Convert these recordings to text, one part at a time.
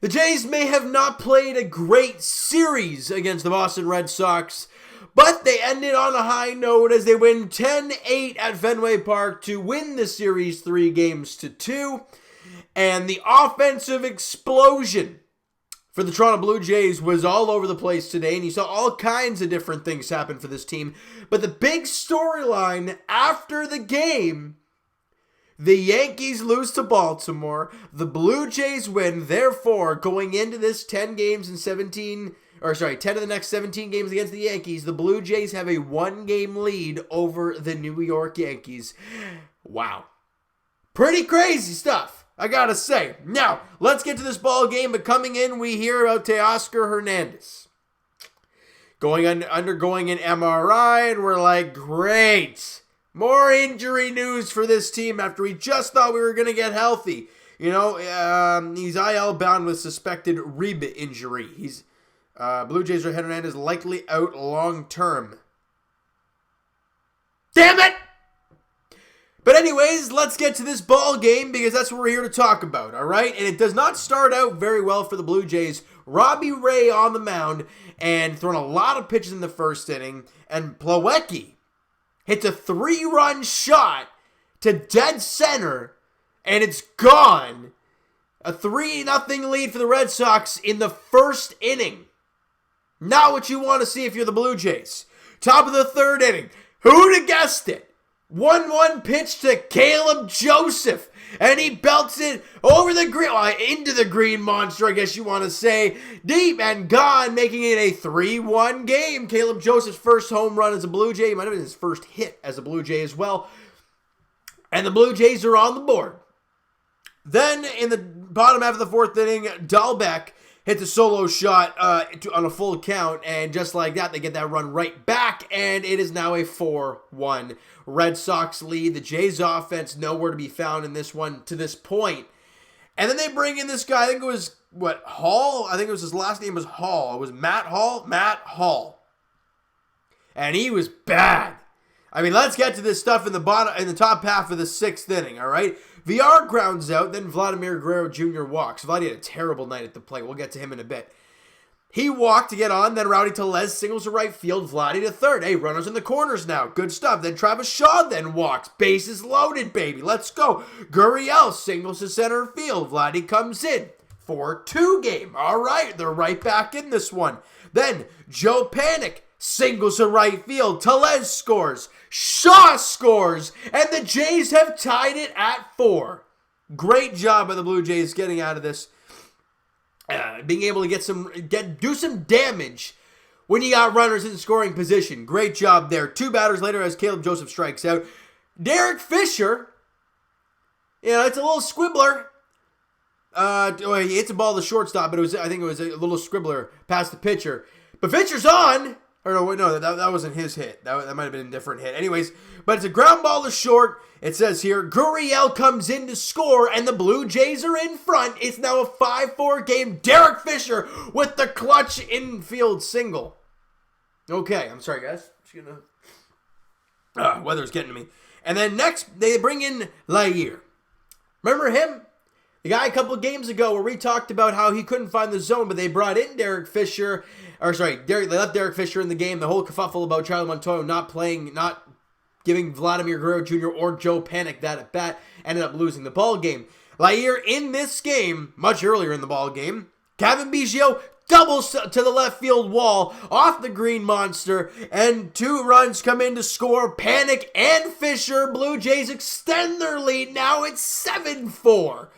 The Jays may have not played a great series against the Boston Red Sox, but they ended on a high note as they win 10-8 at Fenway Park to win the series 3-2. And the offensive explosion for the Toronto Blue Jays was all over the place today, and you saw all kinds of different things happen for this team. But the big storyline after the game, the Yankees lose to Baltimore, the Blue Jays win, therefore going into this 10 of the next 17 games against the Yankees, the Blue Jays have a 1-game lead over the New York Yankees. Wow. Pretty crazy stuff, I gotta say. Now, let's get to this ball game, but coming in, we hear about Teoscar Hernandez undergoing an MRI, and we're like, great. More injury news for this team after we just thought we were going to get healthy. He's IL bound with suspected rib injury. Blue Jays are Hernandez likely out long term. Damn it! But anyways, let's get to this ball game because that's what we're here to talk about, all right? And it does not start out very well for the Blue Jays. Robbie Ray on the mound and throwing a lot of pitches in the first inning. And Plawecki hits a 3-run shot to dead center, and it's gone. A 3-0 lead for the Red Sox in the first inning. Not what you want to see if you're the Blue Jays. Top of the third inning. Who'd have guessed it? 1-1 pitch to Caleb Joseph, and he belts it over the green, into the green monster, I guess you want to say, deep and gone, making it a 3-1 game. Caleb Joseph's first home run as a Blue Jay, might have been his first hit as a Blue Jay as well, and the Blue Jays are on the board. Then, in the bottom half of the fourth inning, Dahlbeck hits a solo shot on a full count, and just like that, they get that run right back, and it is now a 4-1 Red Sox lead. The Jays offense nowhere to be found in this one to this point. And then they bring in this guy, I think it was, Hall? I think it was his last name was Hall. It was Matt Hall? Matt Hall. And he was bad. I mean, let's get to this stuff in the top half of the sixth inning, all right? VR grounds out, then Vladimir Guerrero Jr. walks. Vladdy had a terrible night at the plate. We'll get to him in a bit. He walked to get on, then Rowdy Tellez singles to right field, Vladdy to third. Hey, runners in the corners now. Good stuff. Then Travis Shaw then walks. Bases loaded, baby. Let's go. Gurriel singles to center field. Vladdy comes in. 4-2 game. All right, they're right back in this one. Then Joe Panic singles to right field. Tellez scores. Shaw scores. And the Jays have tied it at 4. Great job by the Blue Jays getting out of this. Being able to do some damage when you got runners in scoring position. Great job there. 2 batters later as Caleb Joseph strikes out. Derek Fisher, it's a little squibbler. He hits a ball to shortstop, but I think it was a little scribbler past the pitcher. But Fisher's on. Or no, that wasn't his hit. That might have been a different hit. Anyways, but it's a ground ball to short. It says here, Gurriel comes in to score, and the Blue Jays are in front. It's now a 5-4 game. Derek Fisher with the clutch infield single. Okay, I'm sorry, guys. Just gonna... weather's getting to me. And then next, they bring in Lair. Remember him? The guy a couple of games ago where we talked about how he couldn't find the zone, but they brought in Derek Fisher. They left Derek Fisher in the game. The whole kerfuffle about Charlie Montoyo not giving Vladimir Guerrero Jr. or Joe Panic that at bat, ended up losing the ball game. Lair in this game, much earlier in the ball game, Kevin Biggio doubles to the left field wall off the green monster, and 2 runs come in to score. Panic and Fisher. Blue Jays extend their lead. Now it's 7-4.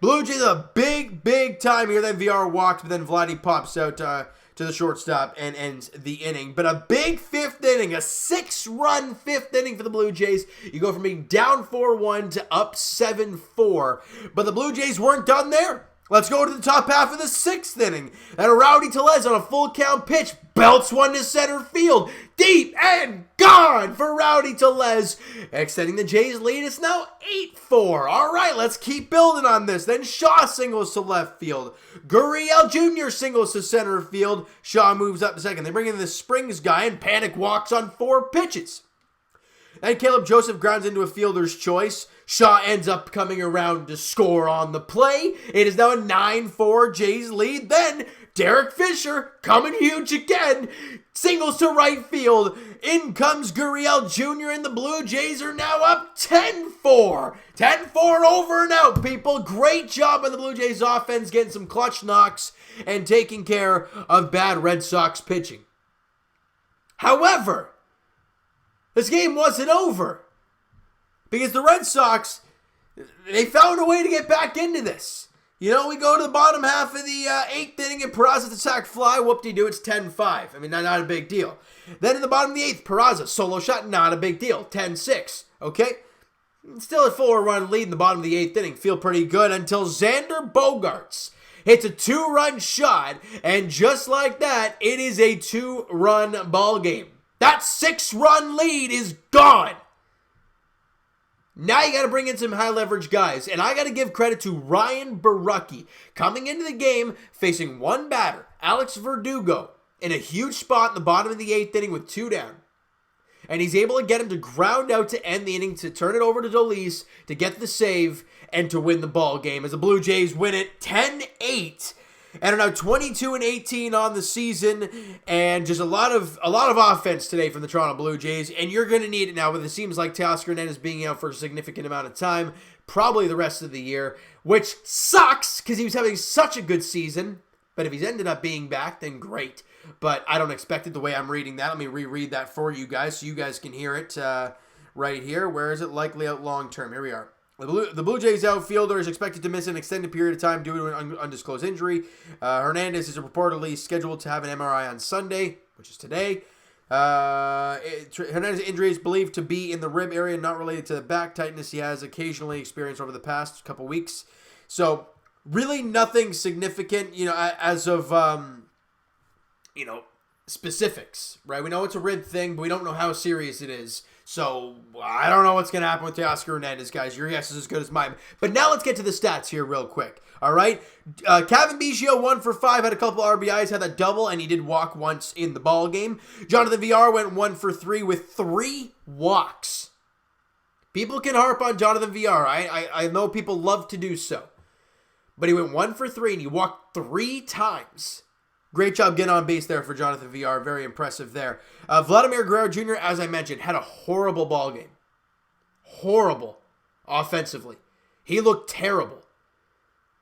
Blue Jays a big time here. Then VR walks, but then Vladdy pops out to the shortstop and ends the inning. But a big 5th inning, a 6-run 5th inning for the Blue Jays. You go from being down 4-1 to up 7-4. But the Blue Jays weren't done there. Let's go to the top half of the 6th inning. And Rowdy Tellez on a full count pitch belts one to center field. Deep and gone for Rowdy Tellez. Extending the Jays lead. It's now 8-4. All right, let's keep building on this. Then Shaw singles to left field. Gurriel Jr. singles to center field. Shaw moves up to second. They bring in the Springs guy, and Panic walks on 4 pitches. And Caleb Joseph grounds into a fielder's choice. Shaw ends up coming around to score on the play. It is now a 9-4 Jays lead. Then Derek Fisher, coming huge again, singles to right field. In comes Gurriel Jr. and the Blue Jays are now up 10-4. 10-4 over and out, people. Great job by the Blue Jays offense getting some clutch knocks and taking care of bad Red Sox pitching. However, this game wasn't over because the Red Sox, they found a way to get back into this. You know, we go to the bottom half of the 8th inning and Peraza to sac fly. Whoop-de-doo, it's 10-5. I mean, not a big deal. Then in the bottom of the 8th, Peraza, solo shot, not a big deal. 10-6, okay? Still a 4-run lead in the bottom of the 8th inning. Feel pretty good until Xander Bogaerts hits a 2-run shot, and just like that, it is a 2-run ball game. That 6-run lead is gone. Now you got to bring in some high-leverage guys, and I got to give credit to Ryan Borucki coming into the game facing one batter, Alex Verdugo, in a huge spot in the bottom of the 8th inning with 2 down. And he's able to get him to ground out to end the inning, to turn it over to Dolis, to get the save, and to win the ball game as the Blue Jays win it 10-8. And are now 22-18 on the season, and just a lot of offense today from the Toronto Blue Jays, and you're going to need it now, but it seems like Teoscar Hernandez being out for a significant amount of time, probably the rest of the year, which sucks because he was having such a good season, but if he's ended up being back, then great. But I don't expect it the way I'm reading that. Let me reread that for you guys so you guys can hear it right here. Where is it? Likely out long term. Here we are. The Blue Jays outfielder is expected to miss an extended period of time due to an undisclosed injury. Hernandez is reportedly scheduled to have an MRI on Sunday, which is today. Hernandez's injury is believed to be in the rib area, not related to the back tightness he has occasionally experienced over the past couple weeks. So really nothing significant, as of, specifics, right? We know it's a rib thing, but we don't know how serious it is. So, I don't know what's going to happen with Teoscar Hernandez, guys. Your guess is as good as mine. But now let's get to the stats here real quick, all right? Kevin Biggio, 1 for 5, had a couple RBIs, had that double, and he did walk once in the ball game. Jonathan Villar went 1 for 3 with 3 walks. People can harp on Jonathan Villar. I know people love to do so. But he went 1 for 3, and he walked 3 times. Great job getting on base there for Jonathan Villar. Very impressive there. Vladimir Guerrero Jr., as I mentioned, had a horrible ball game. Horrible offensively. He looked terrible.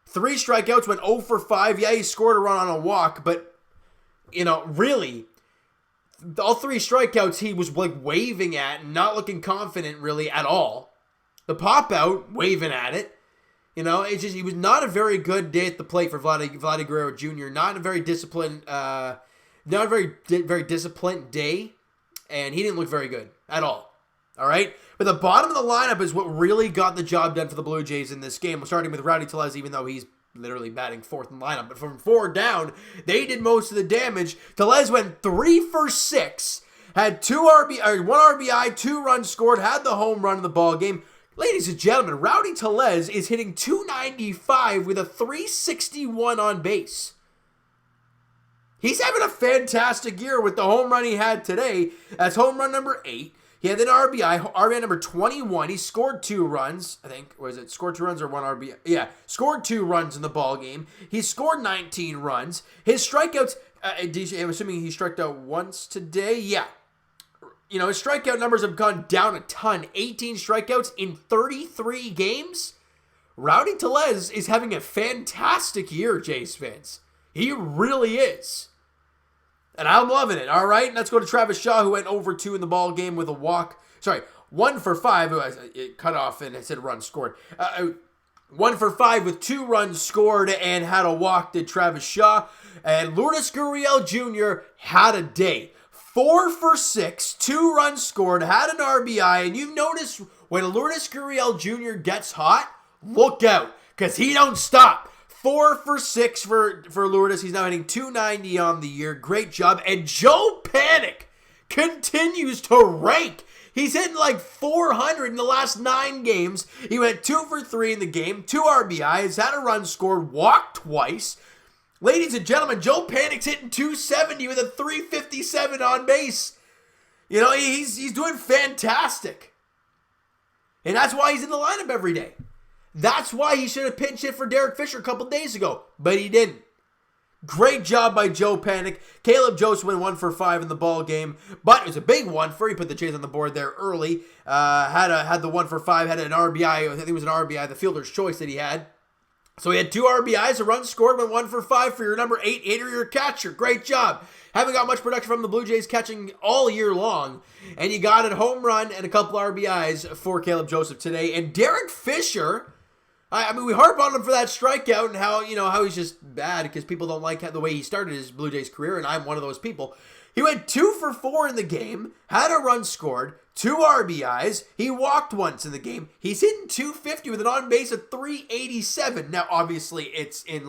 3 strikeouts, went 0 for 5. Yeah, he scored a run on a walk, but, really, all 3 strikeouts he was waving at and not looking confident really at all. The pop out, waving at it. It's just he was not a very good day at the plate for Vladimir Guerrero Jr. Not a very disciplined, not a very disciplined day, and he didn't look very good at all. All right, but the bottom of the lineup is what really got the job done for the Blue Jays in this game. Starting with Rowdy Tellez, even though he's literally batting 4th in the lineup, but from 4 down, they did most of the damage. Tellez went 3 for 6, had 1 RBI, 2 runs scored, had the home run in the ball game. Ladies and gentlemen, Rowdy Tellez is hitting .295 with a .361 on base. He's having a fantastic year with the home run he had today. That's home run number 8. He had an RBI number 21. He scored 2 runs, I think. Was it scored 2 runs or 1 RBI? Yeah, scored 2 runs in the ball game. He scored 19 runs. His strikeouts, I'm assuming he struck out once today. Yeah. His strikeout numbers have gone down a ton. 18 strikeouts in 33 games. Rowdy Tellez is having a fantastic year, Jays fans. He really is. And I'm loving it, all right? Let's go to Travis Shaw, who went over 2 in the ball game with a walk. Sorry, 1 for 5. It cut off and it said run scored. 1 for 5 with 2 runs scored and had a walk, did Travis Shaw. And Lourdes Gurriel Jr. had a day. 4 for 6, 2 runs scored, had an RBI, and you notice when Lourdes Gurriel Jr. gets hot, look out, because he don't stop. 4 for 6 for Lourdes. He's now hitting .290 on the year. Great job. And Joe Panik continues to rank. He's hitting like 400 in the last 9 games. He went 2 for 3 in the game, 2 RBIs, had a run scored, walked twice. Ladies and gentlemen, Joe Panik's hitting .270 with a .357 on base. You know, he's doing fantastic. And that's why he's in the lineup every day. That's why he should have pinch hit for Derek Fisher a couple days ago, but he didn't. Great job by Joe Panik. Caleb Joseph went 1 for 5 in the ball game, but it was a big one for. He put the Jays on the board there early. Had the 1 for 5, had an RBI. I think it was an RBI, the fielder's choice that he had. So he had 2 RBIs, a run scored, went 1 for 5 for your number 8 hitter, your catcher. Great job. Haven't got much production from the Blue Jays catching all year long. And you got a home run and a couple RBIs for Caleb Joseph today. And Derek Fisher, I mean, we harp on him for that strikeout and how he's just bad because people don't like the way he started his Blue Jays career, and I'm one of those people. He went 2 for 4 in the game, had a run scored, 2 RBIs. He walked once in the game. He's hitting .250 with an on-base of .387. Now, obviously, it's in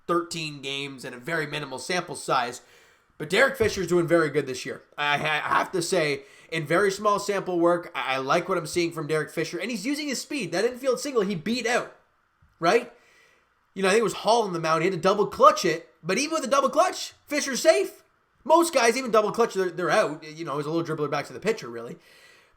13 games and a very minimal sample size. But Derek Fisher's doing very good this year. I have to say, in very small sample work, I like what I'm seeing from Derek Fisher. And he's using his speed. That infield single, he beat out, right? I think it was Hall on the mound. He had to double clutch it. But even with a double clutch, Fisher's safe. Most guys, even double clutch, they're out. It was a little dribbler back to the pitcher, really.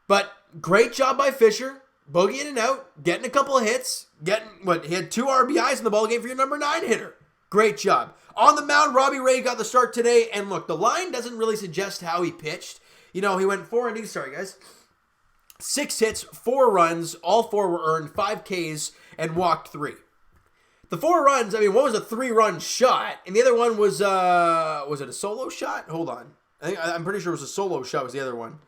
But great job by Fisher. Bogey in and out. Getting a couple of hits. He had 2 RBIs in the ballgame for your number 9 hitter. Great job. On the mound, Robbie Ray got the start today. And look, the line doesn't really suggest how he pitched. He went 4 innings. Sorry, guys. 6 hits, 4 runs. All 4 were earned. 5 Ks and walked 3. The 4 runs, one was a 3-run shot. And the other one was it a solo shot? Hold on. I'm pretty sure it was a solo shot was the other one.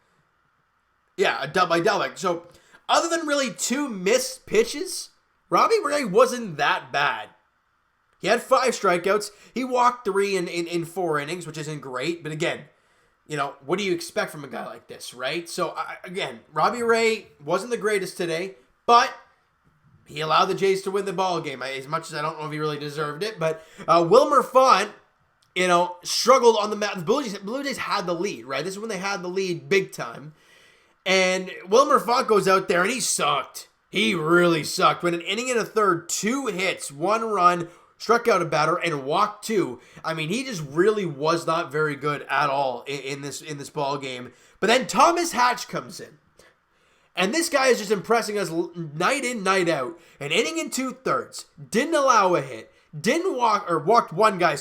Yeah, a dub by Delbeck. So, other than really 2 missed pitches, Robbie Ray wasn't that bad. He had 5 strikeouts. He walked 3 in 4 innings, which isn't great. But again, what do you expect from a guy like this, right? So, again, Robbie Ray wasn't the greatest today, but he allowed the Jays to win the ball game. As much as I don't know if he really deserved it, but Wilmer Font, struggled on the mound. The Blue Jays had the lead, right? This is when they had the lead big time. And Wilmer Font goes out there, and he sucked. He really sucked. Went an inning and a third, 2 hits, 1 run, struck out a batter, and walked 2. He just really was not very good at all in this ball game. But then Thomas Hatch comes in. And this guy is just impressing us night in, night out. An inning and 2/3. Didn't allow a hit. Walked 1 guy,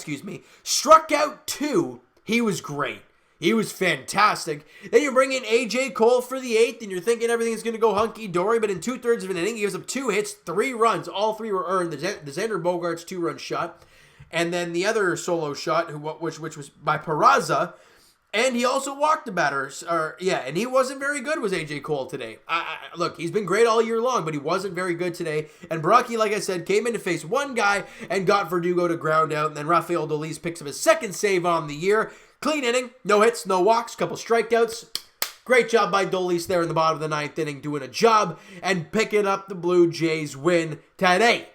Struck out 2. He was great. He was fantastic. Then you bring in A.J. Cole for the 8th, and you're thinking everything's going to go hunky-dory, but in 2/3 of an inning, he gives up 2 hits, 3 runs. All 3 were earned. The Xander Bogaerts 2-run shot, and then the other solo shot, which was by Peraza, and he also walked the batters. And he wasn't very good, was A.J. Cole today. Look, he's been great all year long, but he wasn't very good today. And Baraki, like I said, came in to face 1 guy and got Verdugo to ground out, and then Rafael Dolis picks up his 2nd save on the year. Clean inning, no hits, no walks, couple strikeouts. Great job by Dolis there in the bottom of the 9th inning, doing a job and picking up the Blue Jays win today.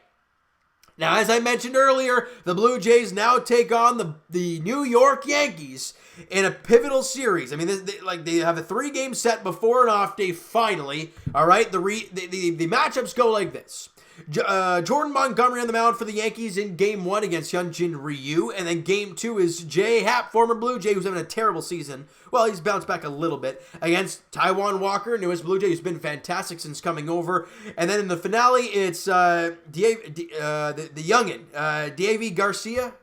Now, as I mentioned earlier, the Blue Jays now take on the New York Yankees in a pivotal series. They have a 3-game set before an off day finally. All right, the matchups go like this. Jordan Montgomery on the mound for the Yankees in Game 1 against Hyun Jin Ryu. And then Game 2 is Jay Happ, former Blue Jay, who's having a terrible season. Well, he's bounced back a little bit. Against Taijuan Walker, newest Blue Jay, who's been fantastic since coming over. And then in the finale, it's the youngin, Davy Garcia.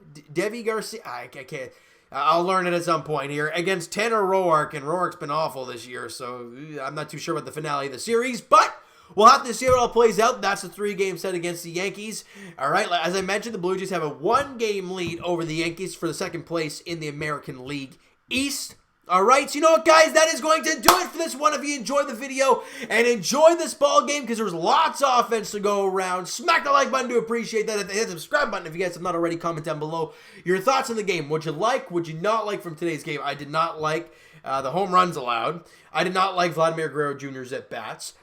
I can't. I'll learn it at some point here. Against Tanner Roark. And Roark's been awful this year, so I'm not too sure about the finale of the series. But we'll have to see how it all plays out. That's a 3-game set against the Yankees. All right, as I mentioned, the Blue Jays have a 1-game lead over the Yankees for the 2nd place in the American League East. All right, so you know what, guys? That is going to do it for this one. If you enjoyed the video and enjoyed this ball game, because there was lots of offense to go around, smack the like button to appreciate that. Hit the subscribe button if you guys have not already. Comment down below your thoughts on the game. Would you like, would you not like from today's game? I did not like the home runs allowed. I did not like Vladimir Guerrero Jr.'s at-bats.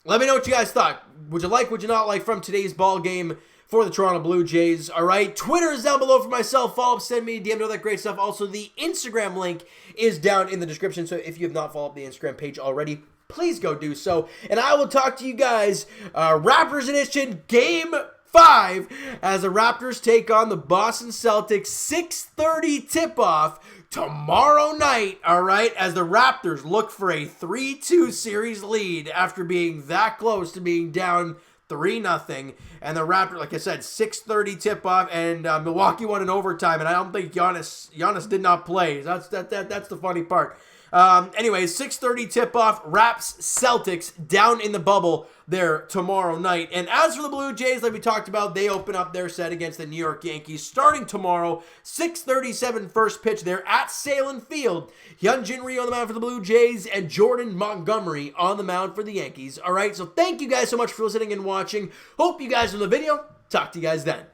Let me know what you guys thought. Would you like, would you not like from today's ball game for the Toronto Blue Jays? All right, Twitter is down below for myself. Follow up, send me a DM, all that great stuff. Also, the Instagram link is down in the description, so if you have not followed the Instagram page already, please go do so. And I will talk to you guys, Raptors Edition Game 5 as the Raptors take on the Boston Celtics. 6:30 tip-off tomorrow night, all right, as the Raptors look for a 3-2 series lead after being that close to being down 3-0. And the Raptors, like I said, 6:30 tip-off, and Milwaukee won in overtime, and I don't think Giannis did not play. That's the funny part. Anyways, 6:30 tip-off, Raps Celtics down in the bubble there tomorrow night. And as for the Blue Jays, like we talked about, they open up their set against the New York Yankees starting tomorrow. 6:37 first pitch there at Salem Field. Hyun Jin Ryu on the mound for the Blue Jays and Jordan Montgomery on the mound for the Yankees. All right, so thank you guys so much for listening and watching. Hope you guys enjoyed the video. Talk to you guys then.